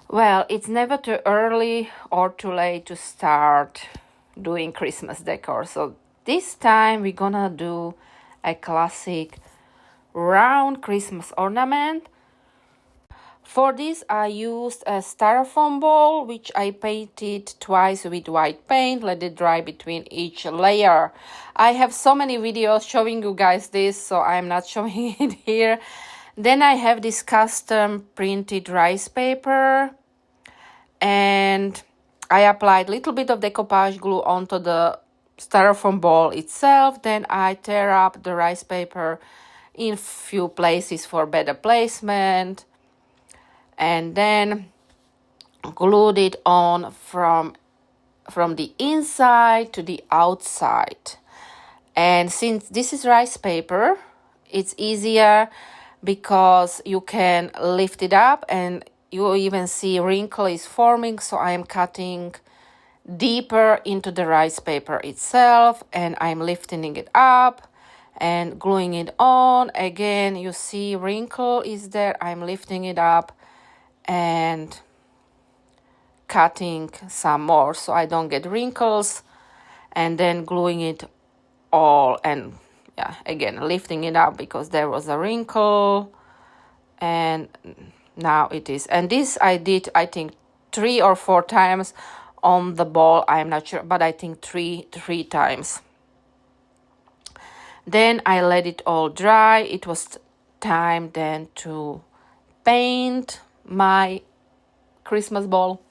Well, it's never too early or too late to start doing Christmas decor. So this time we're gonna do a classic round Christmas ornament. For this I used a styrofoam ball which I painted twice with white paint, let it dry between each layer. I have so many videos showing you guys this, so I'm not showing it here. Then I have this custom printed rice paper, and I applied a little bit of decoupage glue onto the styrofoam ball itself. Then I tear up the rice paper in few places for better placement, and then glued it on from the inside to the outside. And since this is rice paper, it's easier because you can lift it up and you even see wrinkle is forming. So I am cutting deeper into the rice paper itself and I'm lifting it up and gluing it on. Again, you see wrinkle is there. I'm lifting it up and cutting some more so I don't get wrinkles, and then gluing it all, and yeah, again lifting it up because there was a wrinkle, and now it is. And this I did, I think 3 or 4 times on the ball. I'm not sure, but I think three times. Then I let it all dry. It was time then to paint my Christmas ball.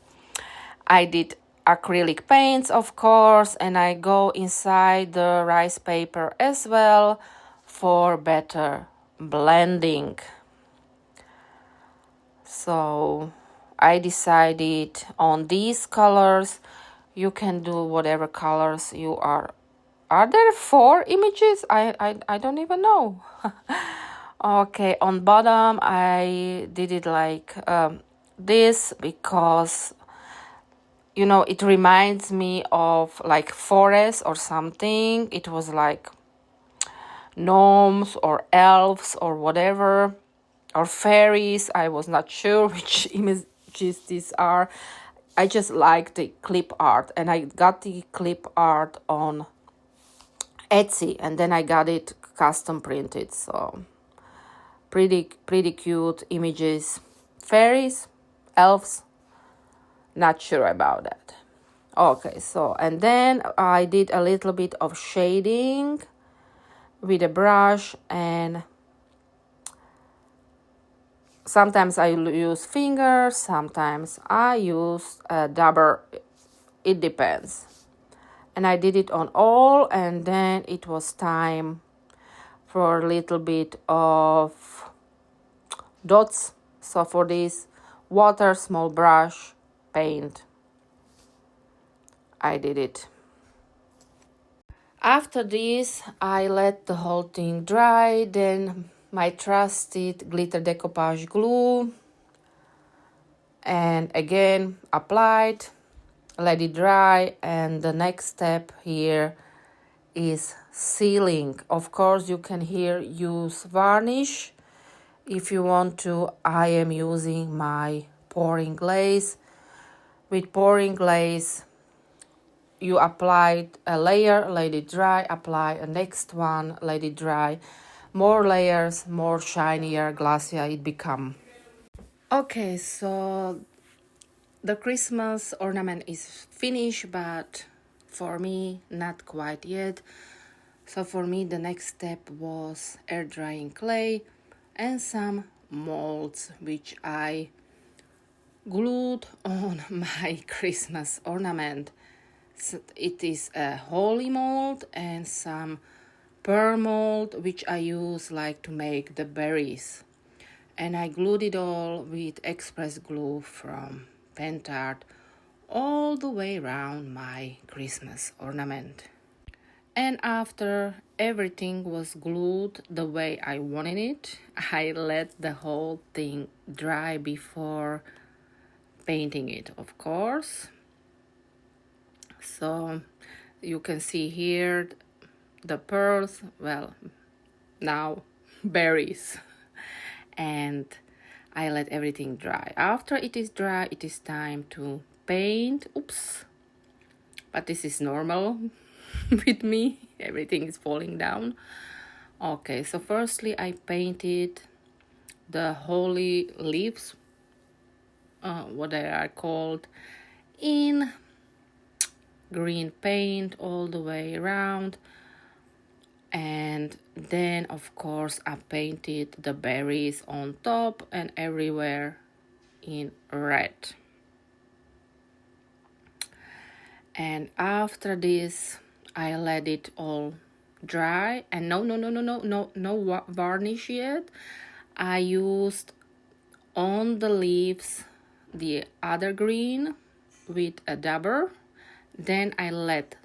I did acrylic paints, of course, and I go inside the rice paper as well for better blending. So I decided on these colors. You can do whatever colors you are. Are there 4 images? I don't even know. Okay, on bottom I did it like this because it reminds me of like forest or something. It was like gnomes or elves or whatever, or fairies. I was not sure which images these are. I just like the clip art, and I got the clip art on Etsy, and then I got it custom printed. So pretty cute images. Fairies, elves, not sure about that. Okay, so and then I did a little bit of shading with a brush, and sometimes I use fingers, sometimes I use a dabber. It depends. And I did it on all, and then it was time for a little bit of dots. So for this, water, small brush, paint, I did it. After this, I let the whole thing dry. Then my trusted glitter decoupage glue, and again applied, let it dry. And the next step here is sealing. Of course, you can here use varnish if you want to. I am using my pouring glaze. With pouring glaze, you apply a layer, let it dry, apply a next one, let it dry. More layers, more shinier, glossier it become. Okay, so the Christmas ornament is finished, but for me not quite yet. So for me the next step was air drying clay and some molds which I glued on my Christmas ornament. So it is a holy mold and some pearl mold which I use like to make the berries. And I glued it all with express glue from Pentart all the way around my Christmas ornament. And after everything was glued the way I wanted it, I let the whole thing dry before painting it, of course. So you can see here the pearls, well, now berries. And I let everything dry. After it is dry, it is time to paint. Oops. But this is normal with me. Everything is falling down. Okay, so firstly I painted the holy leaves, what they are called, in green paint all the way around. And then of course I painted the berries on top and everywhere in red. And after this I let it all dry, and no varnish yet. I used on the leaves the other green with a dabber. Then I let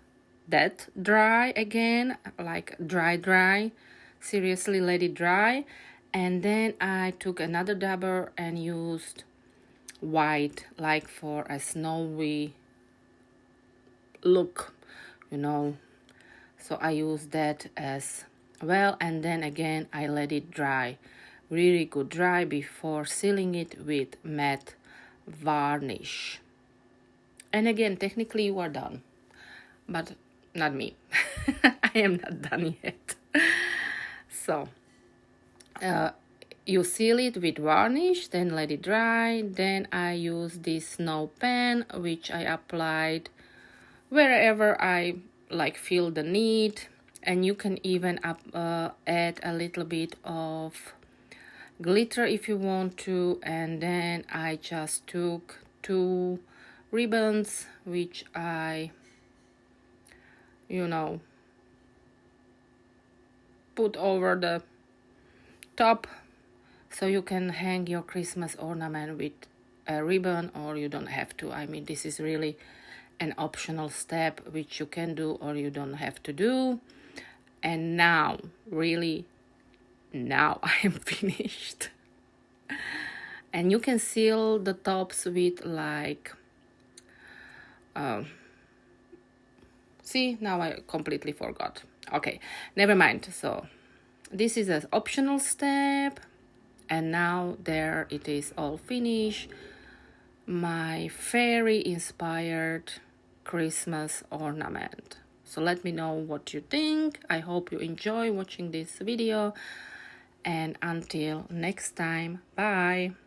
that dry again, like dry, seriously let it dry. And then I took another dabber and used white, like for a snowy look, you know. So I used that as well, and then again I let it dry, really good dry, before sealing it with matte varnish. And again, technically you are done, but not me. I am not done yet. So you seal it with varnish, then let it dry. Then I use this snow pen, which I applied wherever I like feel the need. And you can even add a little bit of glitter if you want to. And then I just took 2 ribbons, which I, you know, put over the top, so you can hang your Christmas ornament with a ribbon, or you don't have to. I mean, this is really an optional step which you can do or you don't have to do. And now, really, now I am finished. And you can seal the tops with like, see, now I completely forgot. Okay, never mind. So this is an optional step, and now there it is, all finished. My fairy inspired Christmas ornament. So let me know what you think. I hope you enjoy watching this video, and until next time, bye.